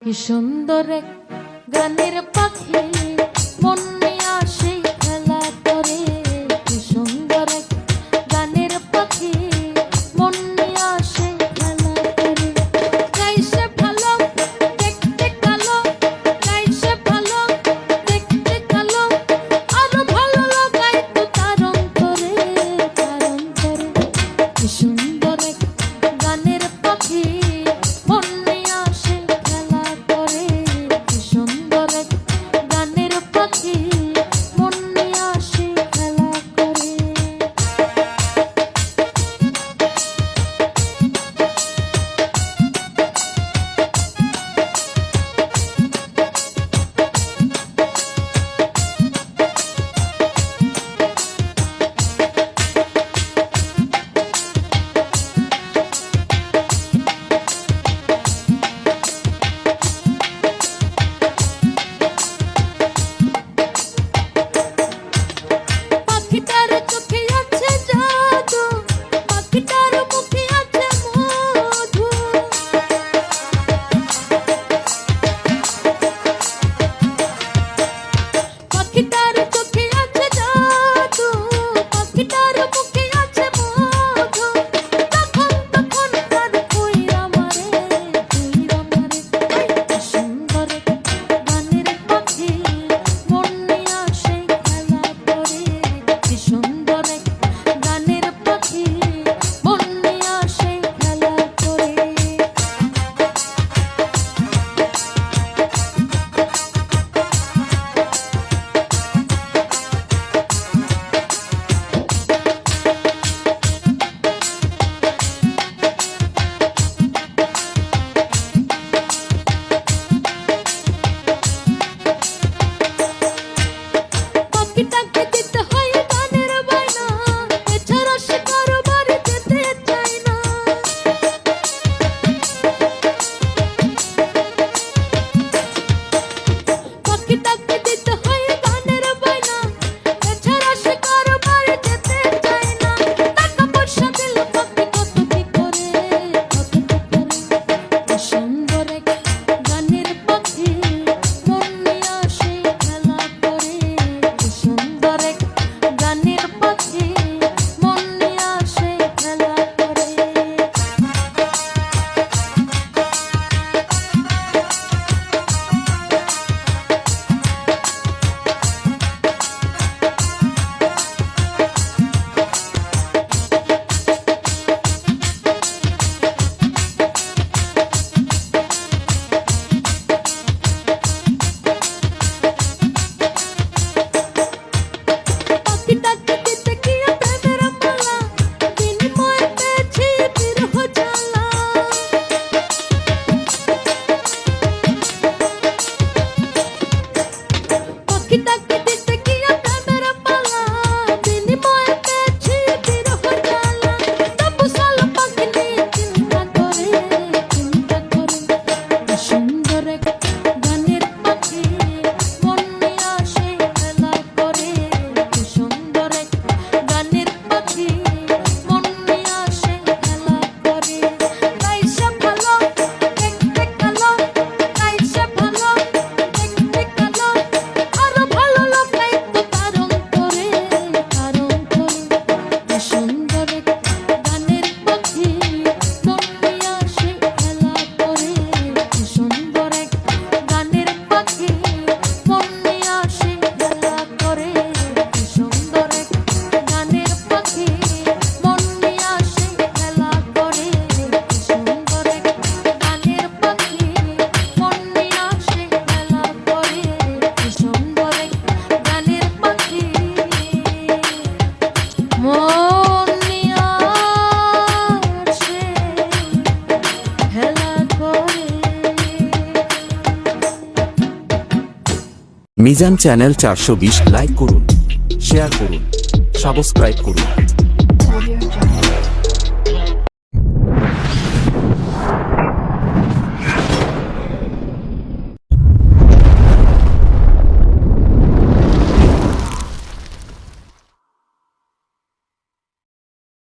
কি সুন্দর এক গানের পাখি মন নিয়ে আসে খেলা করে। কি সুন্দর এক গানের পাখি মন নিয়ে আসে খেলা করে। গাইছে ভালো দেখতে কালো, গাইছে ভালো দেখতে কালো, আরো ভালো লাগাই তো তার অন্তরে, তার অন্তরে। কি সুন্দর এক গানের পাখি মন নিয়ে আসে খেলা করে। কি সুন্দর এক গানের পাখি মন নিয়ে আসে খেলা করে। পাখিটার চোখে আছে জাদু, পাখিটার মুখে আছে মধু। পাখিটার চোখে আছে জাদু, পাখিটার মুখে আছে মধু। তখন তখন তার কইরা মারে, কইরা মারে। কি সুন্দর এক গানের পাখি মন নিয়ে আসে খেলা করে। কি সুন্দর এক গানের পাখি মন নিয়ে আসে খেলা করে। পাখিটাকে দিতে হয় গানের বায়না, এছাড়া সে কারো বাড়ি যেতে চায় না। পাখিটাকে দিতে হয় গানের বায়না, এছাড়া সে কারো বাড়ি যেতে চায় না। টাকা পয়সা দিল পাখি কত কি করে, কত কি করে। কি সুন্দর এক গানের পাখি মন নিয়ে আসে খেলা করে। কি সুন্দর এক গানের পাখি মন নিয়ে আসে খেলা করে। পাখিটাকে দিতে গিয়ে প্রেমের মালা, বিনিময়ে পেয়েছি বিরহ জ্বালা। পাখিটাকে দিতে গিয়ে প্রেমের মালা, বিনিময়ে পেয়েছি বিরহ জ্বালা। তবু সালা পাখি নিয়ে চিন্তা করে, চিন্তা করে। কি সুন্দর এক গানের পাখি মন নিয়ে আসে খেলা করে। কি সুন্দর এক গানের পাখি মন নিয়ে আসে খেলা করে। গাইছে ভালো দেখতে কালো, গাইছে ভালো দেখতে কালো, আরো ভালো লাগাই তো তার অন্তরে, তার অন্তরে। কি সুন্দর এক গানের পাখি মন নিয়ে আসে খেলা করে। কি সুন্দর এক গানের পাখি মন নিয়ে আসে খেলা করে। কি সুন্দর এক গানের পাখি মন নিয়ে আসে খেলা করে। কি সুন্দর এক গানের পাখি মন নিয়ে আসে খেলা করে। কি সুন্দর এক গানের পাখি মন নিয়ে আসে খেলা করে। মিজান চ্যানেল 420 লাইক করুন, শেয়ার করুন, সাবস্ক্রাইব করুন।